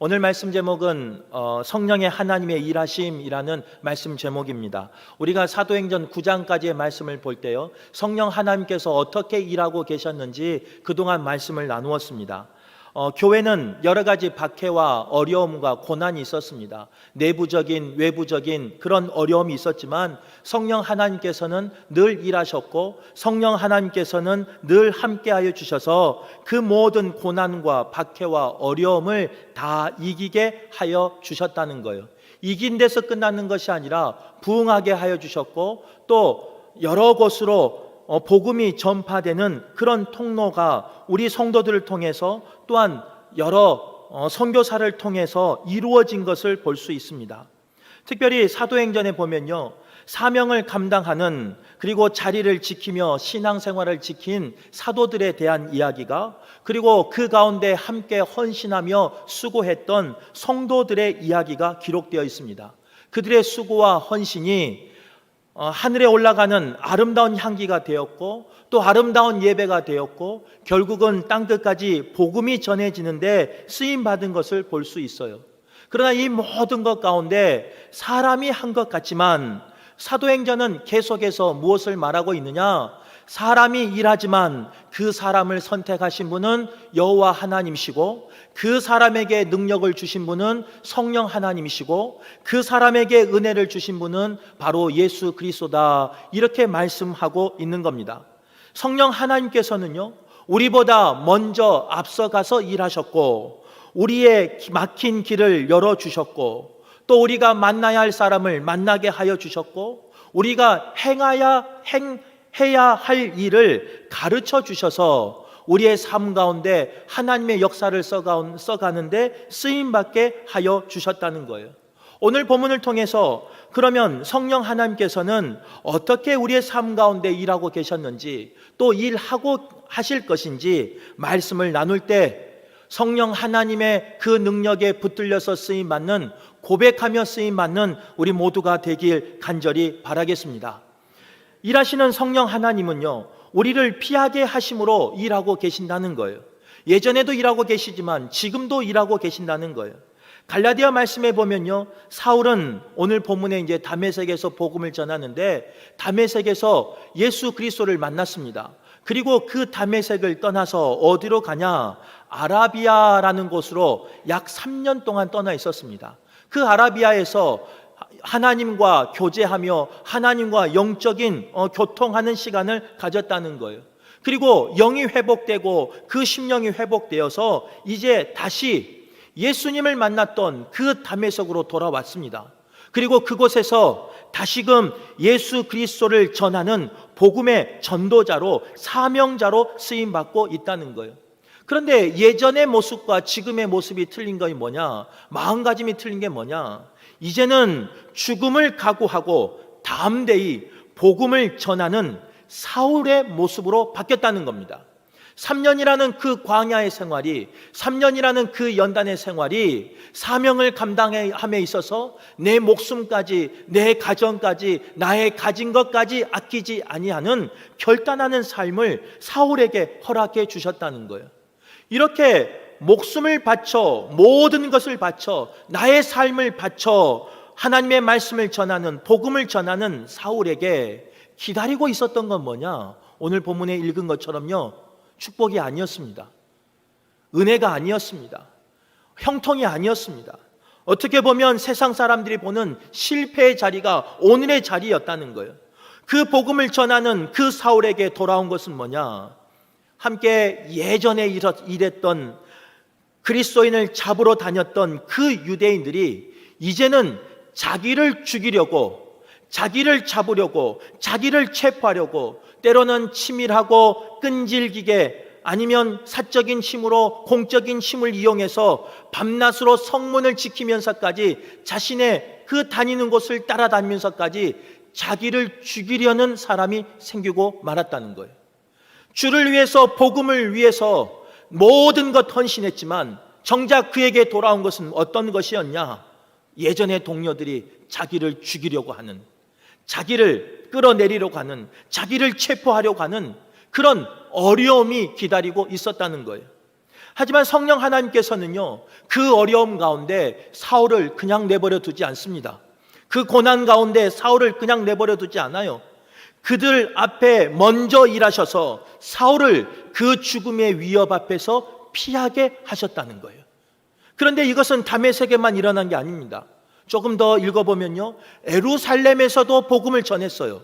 오늘 말씀 제목은 성령의 하나님의 일하심이라는 말씀 제목입니다. 우리가 사도행전 9장까지의 말씀을 볼 때요, 성령 하나님께서 어떻게 일하고 계셨는지 그동안 말씀을 나누었습니다. 교회는 여러 가지 박해와 어려움과 고난이 있었습니다. 내부적인 외부적인 그런 어려움이 있었지만 성령 하나님께서는 늘 일하셨고 성령 하나님께서는 늘 함께하여 주셔서 그 모든 고난과 박해와 어려움을 다 이기게 하여 주셨다는 거예요. 이긴 데서 끝나는 것이 아니라 부흥하게 하여 주셨고 또 여러 곳으로 복음이 전파되는 그런 통로가 우리 성도들을 통해서 또한 여러 선교사를 통해서 이루어진 것을 볼 수 있습니다. 특별히 사도행전에 보면요, 사명을 감당하는 그리고 자리를 지키며 신앙생활을 지킨 사도들에 대한 이야기가, 그리고 그 가운데 함께 헌신하며 수고했던 성도들의 이야기가 기록되어 있습니다. 그들의 수고와 헌신이 하늘에 올라가는 아름다운 향기가 되었고 또 아름다운 예배가 되었고 결국은 땅끝까지 복음이 전해지는데 쓰임받은 것을 볼 수 있어요. 그러나 이 모든 것 가운데 사람이 한 것 같지만 사도행전은 계속해서 무엇을 말하고 있느냐? 사람이 일하지만 그 사람을 선택하신 분은 여호와 하나님이시고 그 사람에게 능력을 주신 분은 성령 하나님이시고 그 사람에게 은혜를 주신 분은 바로 예수 그리스도다, 이렇게 말씀하고 있는 겁니다. 성령 하나님께서는요, 우리보다 먼저 앞서가서 일하셨고 우리의 막힌 길을 열어주셨고 또 우리가 만나야 할 사람을 만나게 하여 주셨고 우리가 해야 할 일을 가르쳐 주셔서 우리의 삶 가운데 하나님의 역사를 써가는데 쓰임받게 하여 주셨다는 거예요. 오늘 본문을 통해서 그러면 성령 하나님께서는 어떻게 우리의 삶 가운데 일하고 계셨는지 또 일하고 하실 것인지 말씀을 나눌 때 성령 하나님의 그 능력에 붙들려서 쓰임받는, 고백하며 쓰임받는 우리 모두가 되길 간절히 바라겠습니다. 일하시는 성령 하나님은요, 우리를 피하게 하심으로 일하고 계신다는 거예요. 예전에도 일하고 계시지만 지금도 일하고 계신다는 거예요. 갈라디아 말씀에 보면요, 사울은 오늘 본문에 이제 다메섹에서 복음을 전하는데 다메섹에서 예수 그리스도를 만났습니다. 그리고 그 다메섹을 떠나서 어디로 가냐? 아라비아라는 곳으로 약 3년 동안 떠나 있었습니다. 그 아라비아에서 하나님과 교제하며 하나님과 영적인 교통하는 시간을 가졌다는 거예요. 그리고 영이 회복되고 그 심령이 회복되어서 이제 다시 예수님을 만났던 그 다메섹으로 돌아왔습니다. 그리고 그곳에서 다시금 예수 그리스도를 전하는 복음의 전도자로, 사명자로 쓰임받고 있다는 거예요. 그런데 예전의 모습과 지금의 모습이 틀린 것이 뭐냐? 마음가짐이 틀린 게 뭐냐? 이제는 죽음을 각오하고 담대히 복음을 전하는 사울의 모습으로 바뀌었다는 겁니다. 3년이라는 그 광야의 생활이, 3년이라는 그 연단의 생활이 사명을 감당함에 있어서 내 목숨까지, 내 가정까지, 나의 가진 것까지 아끼지 아니하는 결단하는 삶을 사울에게 허락해 주셨다는 거예요. 이렇게 목숨을 바쳐, 모든 것을 바쳐, 나의 삶을 바쳐 하나님의 말씀을 전하는, 복음을 전하는 사울에게 기다리고 있었던 건 뭐냐? 오늘 본문에 읽은 것처럼요, 축복이 아니었습니다. 은혜가 아니었습니다. 형통이 아니었습니다. 어떻게 보면 세상 사람들이 보는 실패의 자리가 오늘의 자리였다는 거예요. 그 복음을 전하는 그 사울에게 돌아온 것은 뭐냐? 함께 예전에 일했던 그리스도인을 잡으러 다녔던 그 유대인들이 이제는 자기를 죽이려고, 자기를 잡으려고, 자기를 체포하려고 때로는 치밀하고 끈질기게, 아니면 사적인 힘으로, 공적인 힘을 이용해서 밤낮으로 성문을 지키면서까지 자신의 그 다니는 곳을 따라다니면서까지 자기를 죽이려는 사람이 생기고 말았다는 거예요. 주를 위해서, 복음을 위해서 모든 것 헌신했지만 정작 그에게 돌아온 것은 어떤 것이었냐? 예전의 동료들이 자기를 죽이려고 하는, 자기를 끌어내리려고 하는, 자기를 체포하려고 하는 그런 어려움이 기다리고 있었다는 거예요. 하지만 성령 하나님께서는요, 그 어려움 가운데 사울을 그냥 내버려 두지 않습니다. 그 고난 가운데 사울을 그냥 내버려 두지 않아요. 그들 앞에 먼저 일하셔서 사울을 그 죽음의 위협 앞에서 피하게 하셨다는 거예요. 그런데 이것은 다메섹에만 일어난 게 아닙니다. 조금 더 읽어보면요, 예루살렘에서도 복음을 전했어요.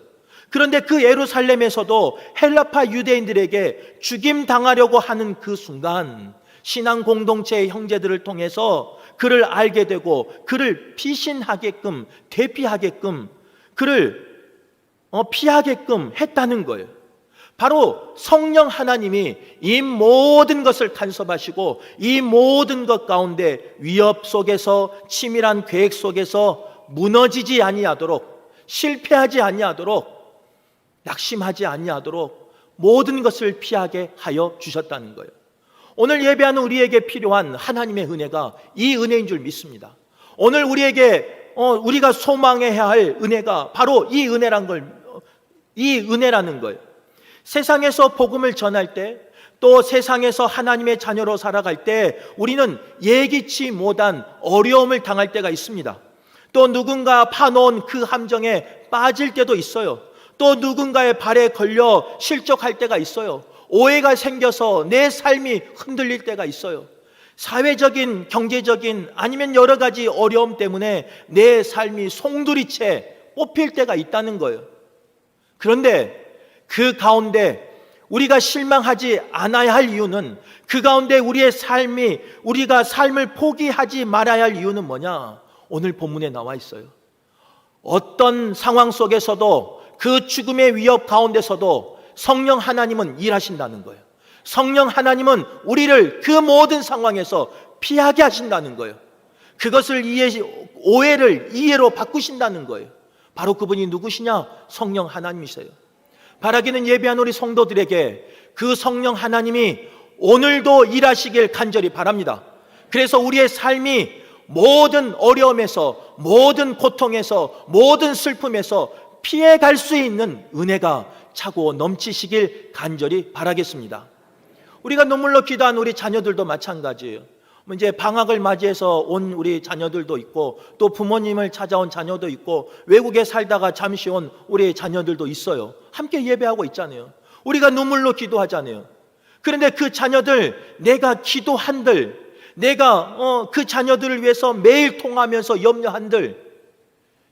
그런데 그 예루살렘에서도 헬라파 유대인들에게 죽임 당하려고 하는 그 순간 신앙 공동체의 형제들을 통해서 그를 알게 되고 그를 피신하게끔, 대피하게끔, 그를 피하게끔 했다는 거예요. 바로 성령 하나님이 이 모든 것을 간섭하시고 이 모든 것 가운데 위협 속에서, 치밀한 계획 속에서 무너지지 아니하도록, 실패하지 아니하도록, 낙심하지 아니하도록 모든 것을 피하게 하여 주셨다는 거예요. 오늘 예배하는 우리에게 필요한 하나님의 은혜가 이 은혜인 줄 믿습니다. 오늘 우리가 소망해야 할 은혜가 바로 이 은혜라는 거예요. 세상에서 복음을 전할 때, 또 세상에서 하나님의 자녀로 살아갈 때 우리는 예기치 못한 어려움을 당할 때가 있습니다. 또 누군가 파놓은 그 함정에 빠질 때도 있어요. 또 누군가의 발에 걸려 실족할 때가 있어요. 오해가 생겨서 내 삶이 흔들릴 때가 있어요. 사회적인, 경제적인, 아니면 여러 가지 어려움 때문에 내 삶이 송두리째 뽑힐 때가 있다는 거예요. 그런데 그 가운데 우리가 실망하지 않아야 할 이유는, 그 가운데 우리가 삶을 포기하지 말아야 할 이유는 뭐냐? 오늘 본문에 나와 있어요. 어떤 상황 속에서도, 그 죽음의 위협 가운데서도 성령 하나님은 일하신다는 거예요. 성령 하나님은 우리를 그 모든 상황에서 피하게 하신다는 거예요. 그것을 오해를 이해로 바꾸신다는 거예요. 바로 그분이 누구시냐? 성령 하나님이세요. 바라기는 예배한 우리 성도들에게 그 성령 하나님이 오늘도 일하시길 간절히 바랍니다. 그래서 우리의 삶이 모든 어려움에서, 모든 고통에서, 모든 슬픔에서 피해갈 수 있는 은혜가 차고 넘치시길 간절히 바라겠습니다. 우리가 눈물로 기도한 우리 자녀들도 마찬가지예요. 이제 방학을 맞이해서 온 우리 자녀들도 있고, 또 부모님을 찾아온 자녀도 있고, 외국에 살다가 잠시 온 우리 자녀들도 있어요. 함께 예배하고 있잖아요. 우리가 눈물로 기도하잖아요. 그런데 그 자녀들, 내가 기도한들, 내가 그 자녀들을 위해서 매일 통하면서 염려한들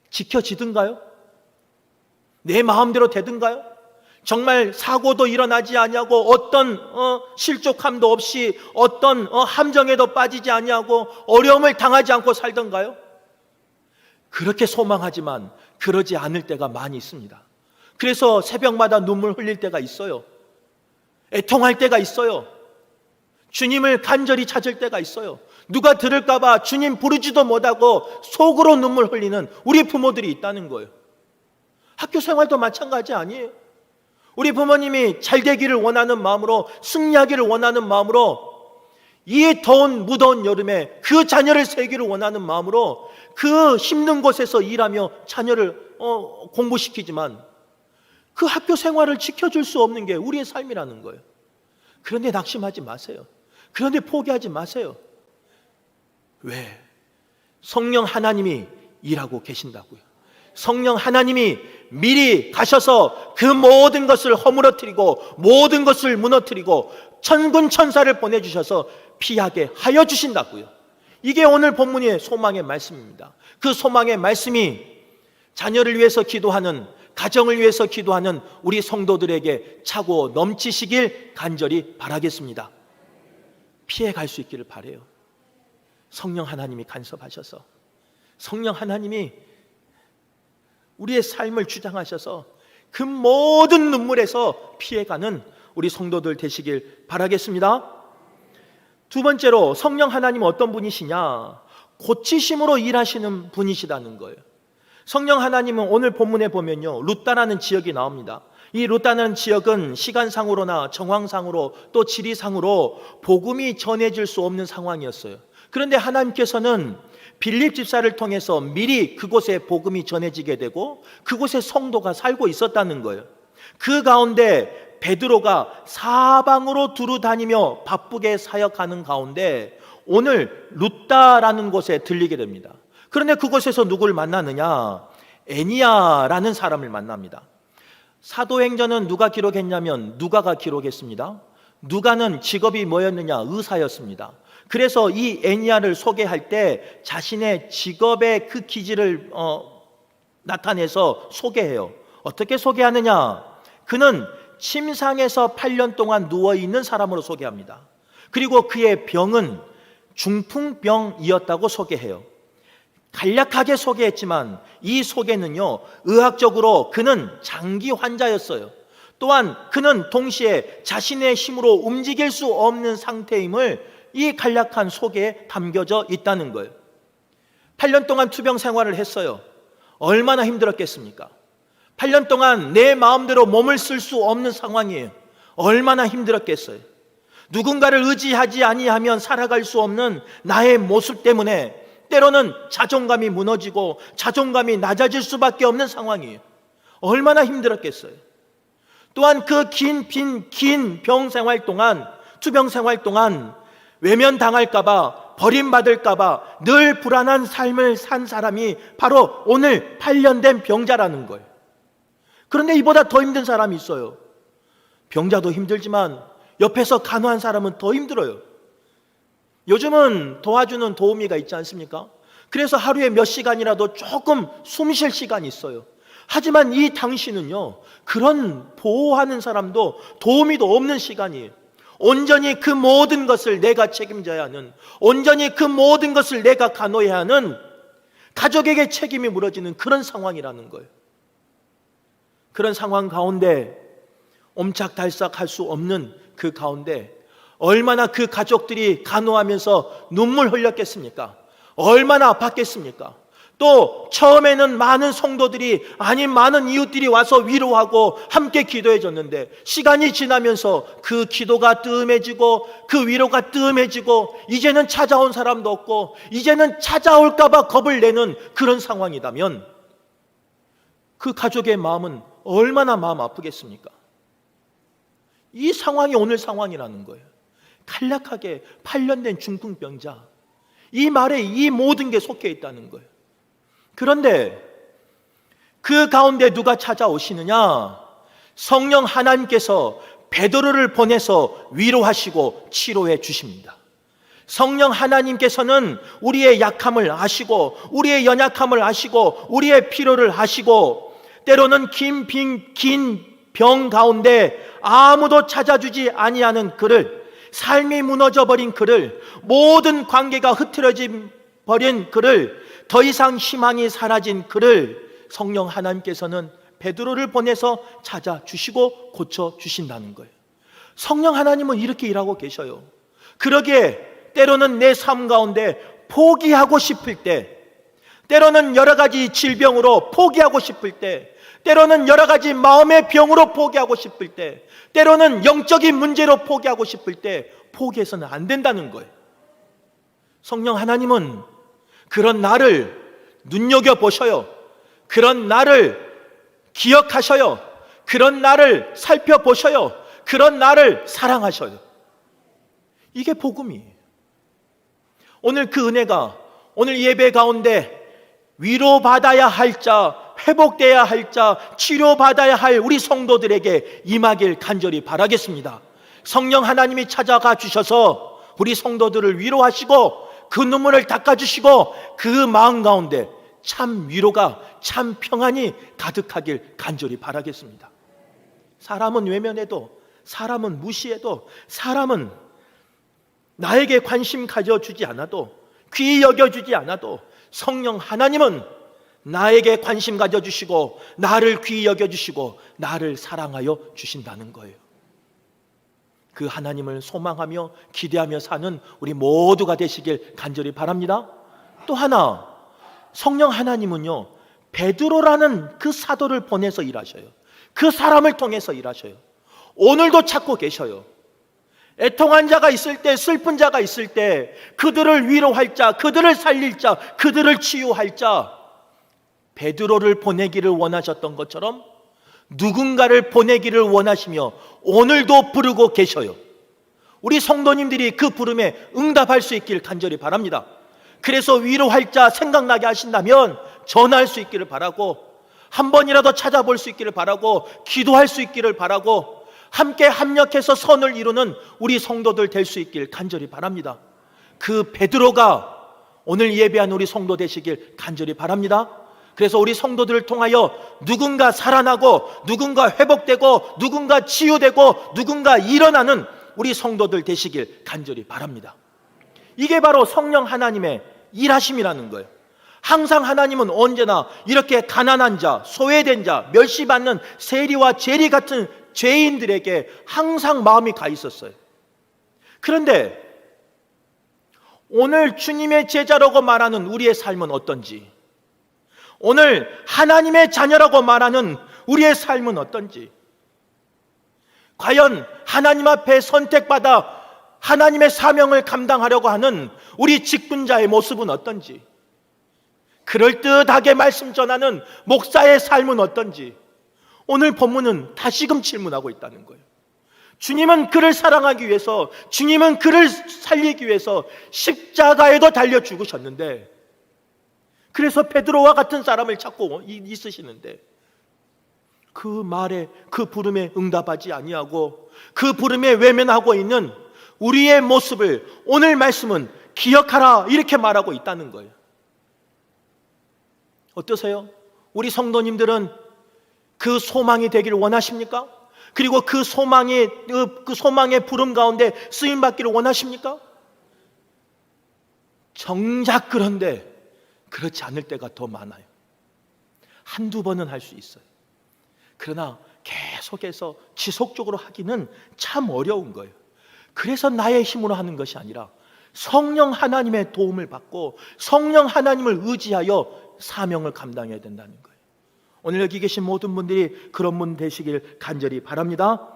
지켜지든가요? 내 마음대로 되든가요? 정말 사고도 일어나지 아니하고 어떤 실족함도 없이 어떤 함정에도 빠지지 아니하고 어려움을 당하지 않고 살던가요? 그렇게 소망하지만 그러지 않을 때가 많이 있습니다. 그래서 새벽마다 눈물 흘릴 때가 있어요. 애통할 때가 있어요. 주님을 간절히 찾을 때가 있어요. 누가 들을까 봐 주님 부르지도 못하고 속으로 눈물 흘리는 우리 부모들이 있다는 거예요. 학교 생활도 마찬가지 아니에요. 우리 부모님이 잘 되기를 원하는 마음으로, 승리하기를 원하는 마음으로, 이 더운 무더운 여름에 그 자녀를 세기를 원하는 마음으로 그 힘든 곳에서 일하며 자녀를 공부시키지만 그 학교 생활을 지켜줄 수 없는 게 우리의 삶이라는 거예요. 그런데 낙심하지 마세요. 그런데 포기하지 마세요. 왜? 성령 하나님이 일하고 계신다고요. 성령 하나님이 미리 가셔서 그 모든 것을 허물어뜨리고 모든 것을 무너뜨리고 천군 천사를 보내주셔서 피하게 하여 주신다고요. 이게 오늘 본문의 소망의 말씀입니다. 그 소망의 말씀이 자녀를 위해서 기도하는, 가정을 위해서 기도하는 우리 성도들에게 차고 넘치시길 간절히 바라겠습니다. 피해갈 수 있기를 바라요. 성령 하나님이 간섭하셔서, 성령 하나님이 우리의 삶을 주장하셔서 그 모든 눈물에서 피해가는 우리 성도들 되시길 바라겠습니다. 두 번째로, 성령 하나님은 어떤 분이시냐? 고치심으로 일하시는 분이시다는 거예요. 성령 하나님은 오늘 본문에 보면요, 루따라는 지역이 나옵니다. 이 루따라는 지역은 시간상으로나 정황상으로 또 지리상으로 복음이 전해질 수 없는 상황이었어요. 그런데 하나님께서는 빌립 집사를 통해서 미리 그곳에 복음이 전해지게 되고 그곳에 성도가 살고 있었다는 거예요. 그 가운데 베드로가 사방으로 두루 다니며 바쁘게 사역하는 가운데 오늘 룻다라는 곳에 들리게 됩니다. 그런데 그곳에서 누구를 만나느냐? 애니야라는 사람을 만납니다. 사도행전은 누가 기록했냐면 누가가 기록했습니다. 누가는 직업이 뭐였느냐? 의사였습니다. 그래서 이 애니야를 소개할 때 자신의 직업의 그 기질을 나타내서 소개해요. 어떻게 소개하느냐? 그는 침상에서 8년 동안 누워있는 사람으로 소개합니다. 그리고 그의 병은 중풍병이었다고 소개해요. 간략하게 소개했지만 이 소개는요, 의학적으로 그는 장기 환자였어요. 또한 그는 동시에 자신의 힘으로 움직일 수 없는 상태임을 이 간략한 소개에 담겨져 있다는 거예요. 8년 동안 투병 생활을 했어요. 얼마나 힘들었겠습니까? 8년 동안 내 마음대로 몸을 쓸 수 없는 상황이에요. 얼마나 힘들었겠어요. 누군가를 의지하지 아니하면 살아갈 수 없는 나의 모습 때문에 때로는 자존감이 무너지고 자존감이 낮아질 수밖에 없는 상황이에요. 얼마나 힘들었겠어요. 또한 그 긴 병 생활 동안, 투병 생활 동안 외면당할까봐, 버림받을까봐 늘 불안한 삶을 산 사람이 바로 오늘 8년 된 병자라는 거예요. 그런데 이보다 더 힘든 사람이 있어요. 병자도 힘들지만 옆에서 간호한 사람은 더 힘들어요. 요즘은 도와주는 도우미가 있지 않습니까? 그래서 하루에 몇 시간이라도 조금 숨 쉴 시간이 있어요. 하지만 이 당신은요, 그런 보호하는 사람도 도우미도 없는 시간이에요. 온전히 그 모든 것을 내가 책임져야 하는, 온전히 그 모든 것을 내가 간호해야 하는, 가족에게 책임이 물어지는 그런 상황이라는 거예요. 그런 상황 가운데 옴짝달싹 할 수 없는 그 가운데 얼마나 그 가족들이 간호하면서 눈물 흘렸겠습니까? 얼마나 아팠겠습니까? 또 처음에는 많은 성도들이, 아니 많은 이웃들이 와서 위로하고 함께 기도해 줬는데 시간이 지나면서 그 기도가 뜸해지고 그 위로가 뜸해지고 이제는 찾아온 사람도 없고 이제는 찾아올까 봐 겁을 내는 그런 상황이라면 그 가족의 마음은 얼마나 마음 아프겠습니까? 이 상황이 오늘 상황이라는 거예요. 간략하게 8년 된 중풍병자, 이 말에 이 모든 게 속해 있다는 거예요. 그런데 그 가운데 누가 찾아오시느냐? 성령 하나님께서 베드로를 보내서 위로하시고 치료해 주십니다. 성령 하나님께서는 우리의 약함을 아시고 우리의 연약함을 아시고 우리의 필요를 아시고 때로는 긴 병 가운데 아무도 찾아주지 아니하는 그를, 삶이 무너져버린 그를, 모든 관계가 흐트러져 버린 그를, 더 이상 희망이 사라진 그를 성령 하나님께서는 베드로를 보내서 찾아주시고 고쳐주신다는 거예요. 성령 하나님은 이렇게 일하고 계셔요. 그러기에 때로는 내 삶 가운데 포기하고 싶을 때, 때로는 여러 가지 질병으로 포기하고 싶을 때, 때로는 여러 가지 마음의 병으로 포기하고 싶을 때, 때로는 영적인 문제로 포기하고 싶을 때 포기해서는 안 된다는 거예요. 성령 하나님은 그런 나를 눈여겨보셔요. 그런 나를 기억하셔요. 그런 나를 살펴보셔요. 그런 나를 사랑하셔요. 이게 복음이에요. 오늘 그 은혜가 오늘 예배 가운데 위로받아야 할 자, 회복돼야 할 자, 치료받아야 할 우리 성도들에게 임하길 간절히 바라겠습니다. 성령 하나님이 찾아가 주셔서 우리 성도들을 위로하시고 그 눈물을 닦아주시고 그 마음 가운데 참 위로가, 참 평안이 가득하길 간절히 바라겠습니다. 사람은 외면해도, 사람은 무시해도, 사람은 나에게 관심 가져주지 않아도, 귀히 여겨주지 않아도 성령 하나님은 나에게 관심 가져주시고 나를 귀히 여겨주시고 나를 사랑하여 주신다는 거예요. 그 하나님을 소망하며 기대하며 사는 우리 모두가 되시길 간절히 바랍니다. 또 하나, 성령 하나님은요, 베드로라는 그 사도를 보내서 일하셔요. 그 사람을 통해서 일하셔요. 오늘도 찾고 계셔요. 애통한 자가 있을 때, 슬픈 자가 있을 때 그들을 위로할 자, 그들을 살릴 자, 그들을 치유할 자, 베드로를 보내기를 원하셨던 것처럼 누군가를 보내기를 원하시며 오늘도 부르고 계셔요. 우리 성도님들이 그 부름에 응답할 수 있기를 간절히 바랍니다. 그래서 위로할 자 생각나게 하신다면 전화할 수 있기를 바라고, 한 번이라도 찾아볼 수 있기를 바라고, 기도할 수 있기를 바라고, 함께 합력해서 선을 이루는 우리 성도들 될 수 있길 간절히 바랍니다. 그 베드로가 오늘 예배한 우리 성도 되시길 간절히 바랍니다. 그래서 우리 성도들을 통하여 누군가 살아나고, 누군가 회복되고, 누군가 치유되고, 누군가 일어나는 우리 성도들 되시길 간절히 바랍니다. 이게 바로 성령 하나님의 일하심이라는 거예요. 항상 하나님은 언제나 이렇게 가난한 자, 소외된 자, 멸시받는 세리와 제리 같은 죄인들에게 항상 마음이 가 있었어요. 그런데 오늘 주님의 제자라고 말하는 우리의 삶은 어떤지, 오늘 하나님의 자녀라고 말하는 우리의 삶은 어떤지, 과연 하나님 앞에 선택받아 하나님의 사명을 감당하려고 하는 우리 직분자의 모습은 어떤지, 그럴듯하게 말씀 전하는 목사의 삶은 어떤지, 오늘 본문은 다시금 질문하고 있다는 거예요. 주님은 그를 사랑하기 위해서, 주님은 그를 살리기 위해서 십자가에도 달려 죽으셨는데, 그래서 베드로와 같은 사람을 찾고 있으시는데, 그 말에, 그 부름에 응답하지 아니하고 그 부름에 외면하고 있는 우리의 모습을 오늘 말씀은 기억하라, 이렇게 말하고 있다는 거예요. 어떠세요? 우리 성도님들은 그 소망이 되기를 원하십니까? 그리고 그 소망의 부름 가운데 쓰임 받기를 원하십니까? 정작 그런데 그렇지 않을 때가 더 많아요. 한두 번은 할 수 있어요. 그러나 계속해서 지속적으로 하기는 참 어려운 거예요. 그래서 나의 힘으로 하는 것이 아니라 성령 하나님의 도움을 받고 성령 하나님을 의지하여 사명을 감당해야 된다는 거예요. 오늘 여기 계신 모든 분들이 그런 분 되시길 간절히 바랍니다.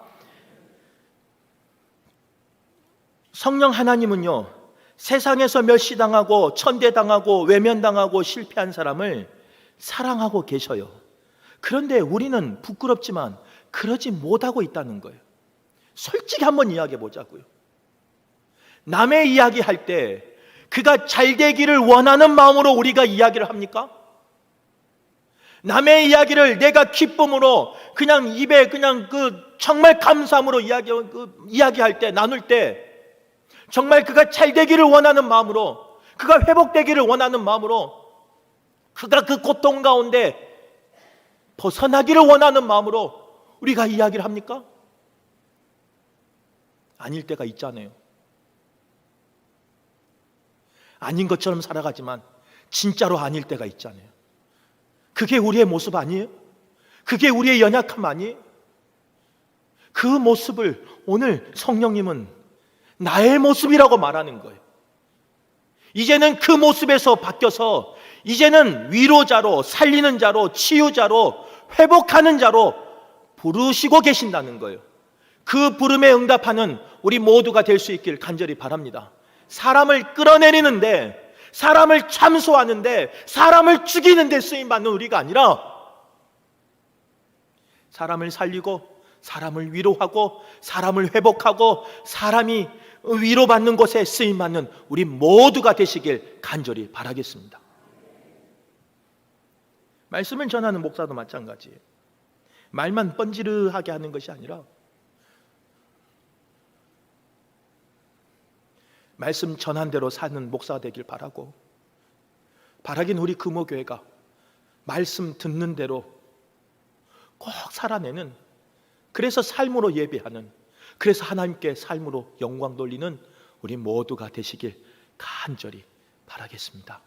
성령 하나님은요, 세상에서 멸시당하고 천대당하고 외면당하고 실패한 사람을 사랑하고 계셔요. 그런데 우리는 부끄럽지만 그러지 못하고 있다는 거예요. 솔직히 한번 이야기해 보자고요. 남의 이야기할 때 그가 잘 되기를 원하는 마음으로 우리가 이야기를 합니까? 남의 이야기를 내가 기쁨으로 그냥 입에 그냥 정말 감사함으로 이야기할 때, 나눌 때 정말 그가 잘 되기를 원하는 마음으로, 그가 회복되기를 원하는 마음으로, 그가 그 고통 가운데 벗어나기를 원하는 마음으로 우리가 이야기를 합니까? 아닐 때가 있잖아요. 아닌 것처럼 살아가지만 진짜로 아닐 때가 있잖아요. 그게 우리의 모습 아니에요? 그게 우리의 연약함 아니에요? 그 모습을 오늘 성령님은 나의 모습이라고 말하는 거예요. 이제는 그 모습에서 바뀌어서 이제는 위로자로, 살리는 자로, 치유자로, 회복하는 자로 부르시고 계신다는 거예요. 그 부름에 응답하는 우리 모두가 될 수 있길 간절히 바랍니다. 사람을 끌어내리는데, 사람을 참소하는데, 사람을 죽이는데 쓰임받는 우리가 아니라 사람을 살리고, 사람을 위로하고, 사람을 회복하고, 사람이 위로받는 곳에 쓰임받는 우리 모두가 되시길 간절히 바라겠습니다. 말씀을 전하는 목사도 마찬가지예요. 말만 뻔지르하게 하는 것이 아니라 말씀 전한 대로 사는 목사가 되길 바라고, 바라긴 우리 금호교회가 말씀 듣는 대로 꼭 살아내는, 그래서 삶으로 예배하는, 그래서 하나님께 삶으로 영광 돌리는 우리 모두가 되시길 간절히 바라겠습니다.